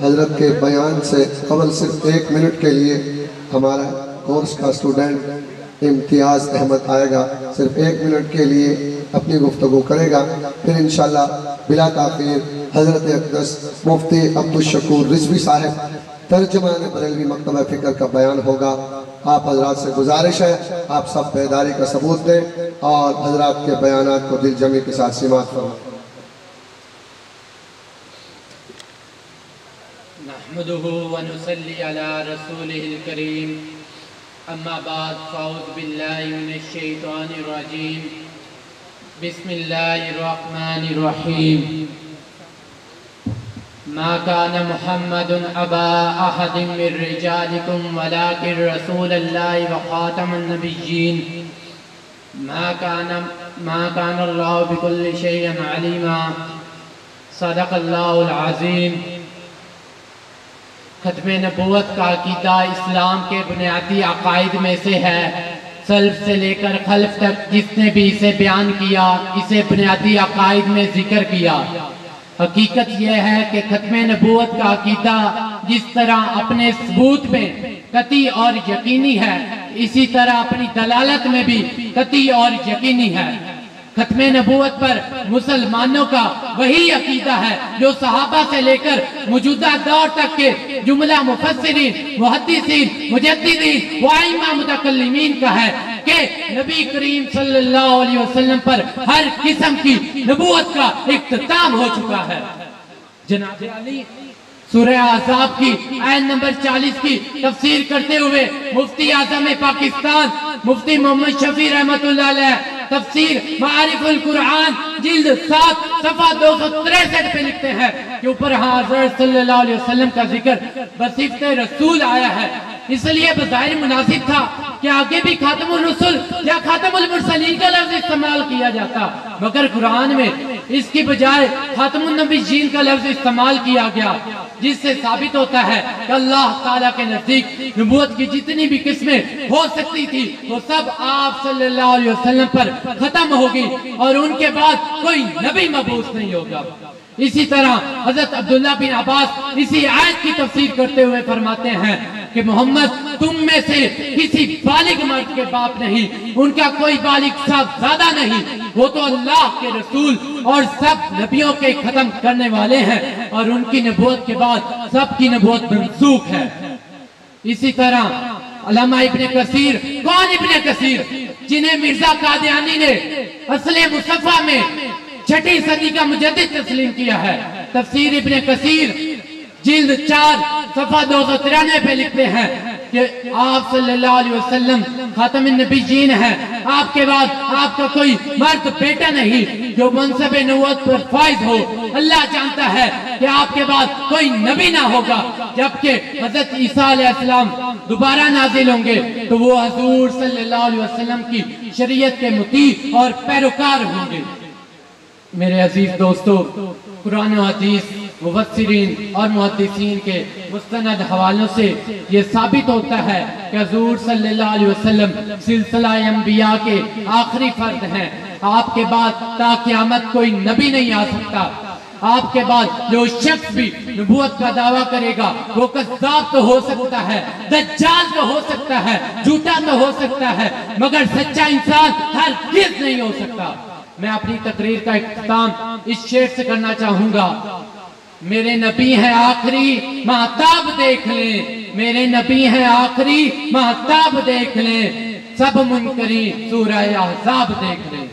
حضرت کے بیان سے قبل صرف 1 منٹ کے لیے ہمارا کورس کا اسٹوڈنٹ امتیاز احمد آئے گا، صرف 1 منٹ کے لیے اپنی گفتگو کرے گا، پھر انشاءاللہ بلا تاخیر حضرت اقدس مفتی عبدالشکور رضوی صاحب ترجمان بریلوی مکتبہ فکر کا بیان ہوگا۔ آپ حضرات سے گزارش ہے آپ سب بیداری کا ثبوت دیں اور حضرات کے بیانات کو دل جمی کے ساتھ سماعت فرمائیں۔ نحمده ونصلي على رسوله الكريم اما بعد فاعوذ بالله من الشيطان الرجيم بسم الله الرحمن الرحيم ما كان محمد أبا أحد من رجالكم ولكن رسول الله وخاتم النبيين ما كان الله بكل شيء عليما صدق الله العظيم۔ ختم نبوت کا عقیدہ اسلام کے بنیادی عقائد میں سے ہے۔ سلف سے لے کر خلف تک جس نے بھی اسے بیان کیا اسے بنیادی عقائد میں ذکر کیا۔ حقیقت یہ ہے کہ ختم نبوت کا عقیدہ جس طرح اپنے ثبوت میں قطعی اور یقینی ہے اسی طرح اپنی دلالت میں بھی قطعی اور یقینی ہے۔ ختم نبوت پر مسلمانوں کا وہی عقیدہ ہے جو صحابہ سے لے کر موجودہ دور تک کے جملہ مفسرین، محدثین، مجددین و ائمہ متکلمین کا ہے کہ نبی کریم صلی اللہ علیہ وسلم پر ہر قسم کی نبوت کا اختتام ہو چکا ہے۔ جناب علی سورہ احزاب کی آیت نمبر 40 کی تفسیر کرتے ہوئے مفتی اعظم پاکستان مفتی محمد شفیع رحمت اللہ علیہ تفسیر معارف القرآن جلد 7 صفحہ 263 پہ لکھتے ہیں کہ اوپر حضرت صلی اللہ علیہ وسلم کا ذکر بصفت رسول آیا ہے، اس لیے بظاہر مناسب تھا کہ آگے بھی خاتم الرسل یا خاتم المرسلین کا لفظ استعمال کیا جاتا، مگر قرآن میں اس کی بجائے خاتم النبیین کا لفظ استعمال کیا گیا، جس سے ثابت ہوتا ہے کہ اللہ تعالیٰ کے نزدیک نبوت کی جتنی بھی قسمیں ہو سکتی تھی وہ سب آپ صلی اللہ علیہ وسلم پر ختم ہوگی اور ان کے بعد کوئی نبی مبعوث نہیں ہوگا۔ اسی طرح حضرت عبداللہ بن عباس اسی آیت کی تفسیر کرتے ہوئے فرماتے ہیں کہ محمد تم میں سے کسی بالغ مرد کے باپ نہیں، ان کا کوئی بالغ صاحبزادہ نہیں، وہ تو اللہ کے رسول اور سب نبیوں کے ختم کرنے والے ہیں اور ان کی نبوت کے بعد سب کی نبوت منسوخ ہے۔ اسی طرح علامہ ابن کثیر، کون ابن کثیر؟ جنہیں مرزا قادیانی نے اصل مصطفیٰ میں 6 صدی کا مجدد تسلیم کیا ہے، تفسیر ابن کثیر جلد 4 صفحہ 293 پہ لکھتے ہیں کہ آپ صلی اللہ علیہ وسلم خاتم النبیین ہیں، آپ کے بعد آپ کا کوئی مرد بیٹا نہیں جو منصب نبوت پر فائز ہو، اللہ جانتا ہے کہ آپ کے بعد کوئی نبی نہ ہوگا، جبکہ حضرت عیسیٰ علیہ السلام دوبارہ نازل ہوں گے تو وہ حضور صلی اللہ علیہ وسلم کی شریعت کے مطیع اور پیروکار ہوں گے۔ میرے عزیز دوستو، قرآن و حدیث مفسرین اور محدثین کے مستند حوالوں سے یہ ثابت ہوتا ہے کہ حضور صلی اللہ علیہ وسلم سلسلہ انبیاء کے آخری فرد ہیں۔ آپ کے بعد تا قیامت کوئی نبی نہیں آ سکتا۔ آپ کے بعد جو شخص بھی نبوت کا دعویٰ کرے گا وہ کذاب تو ہو سکتا ہے، دجال تو ہو سکتا ہے، جھوٹا تو ہو سکتا ہے، مگر سچا انسان ہرگز نہیں ہو سکتا۔ میں اپنی تقریر کا اختتام اس شعر سے کرنا چاہوں گا، میرے نبی ہیں آخری مہتاب دیکھ لیں، میرے نبی ہیں آخری مہتاب دیکھ لیں، سب منکرین سورہ احزاب دیکھ لیں۔